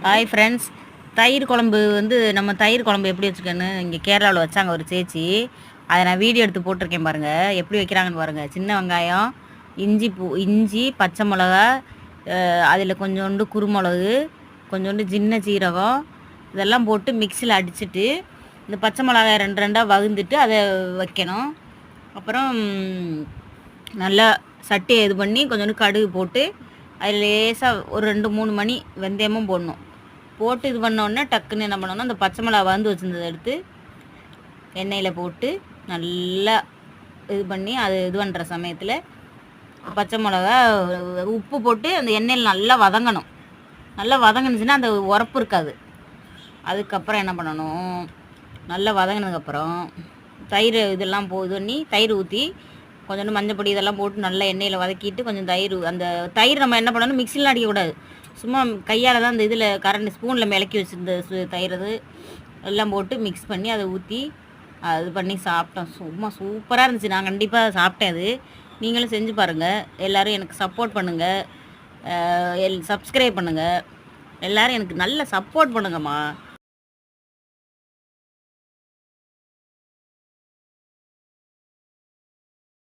Hi friends. தயிர் குழம்பு நம்ம தயிர் குழம்பு எப்படி வச்சுக்கன்னு இங்கே கேரளாவில் வச்சாங்க ஒரு சேச்சி. அதை நான் வீடியோ எடுத்து போட்டிருக்கேன் பாருங்கள், எப்படி வைக்கிறாங்கன்னு பாருங்கள். சின்ன வெங்காயம், இஞ்சி, பச்சை மிளகா, அதில் கொஞ்சோண்டு குருமிளகு, கொஞ்சோண்டு சின்ன சீரகம், இதெல்லாம் போட்டு மிக்சியில் அடிச்சுட்டு இந்த பச்சை மிளகாய் ரெண்டு ரெண்டாக வகுந்துட்டு அதை வைக்கணும். அப்புறம் நல்லா சட்டியை இது பண்ணி கொஞ்சோண்டு கடுகு போட்டு அதில் லேசாக ஒரு 2-3 மணி வெந்தயமும் போடணும். போட்டு இது பண்ணோடனே டக்குன்னு என்ன பண்ணணும்னா அந்த பச்சை மிளகா வந்து வச்சுருந்ததை எடுத்து எண்ணெயில் போட்டு நல்லா இது பண்ணி அது இது பண்ணுற சமயத்தில் பச்சை மிளகா உப்பு போட்டு அந்த எண்ணெயில் நல்லா வதங்கணும். நல்லா வதங்கினுச்சுன்னா அந்த உரப்பு இருக்காது. அதுக்கப்புறம் என்ன பண்ணணும், நல்லா வதங்கினதுக்கப்புறம் தயிர் இதெல்லாம் இது பண்ணி தயிர் ஊற்றி கொஞ்சோண்டு மஞ்சப்பொடி இதெல்லாம் போட்டு நல்லா எண்ணெயில் வதக்கிட்டு கொஞ்சம் அந்த தயிர் நம்ம என்ன பண்ணணும், மிக்சிலாம் அடிக்கக்கூடாது. சும்மா கையால் தான் அந்த இதில் கரண்ட் ஸ்பூனில் மிளக்கி வச்சுருந்த தயிர் எல்லாம் போட்டு மிக்ஸ் பண்ணி அதை ஊற்றி அது பண்ணி சாப்பிட்டோம். சும்மா சூப்பராக இருந்துச்சு. நான் கண்டிப்பாக சாப்பிட்டேன். அது நீங்களும் செஞ்சு பாருங்கள். எல்லோரும் எனக்கு சப்போர்ட் பண்ணுங்கள், சப்ஸ்கிரைப் பண்ணுங்கள். எல்லோரும் எனக்கு நல்ல சப்போர்ட் பண்ணுங்கம்மா.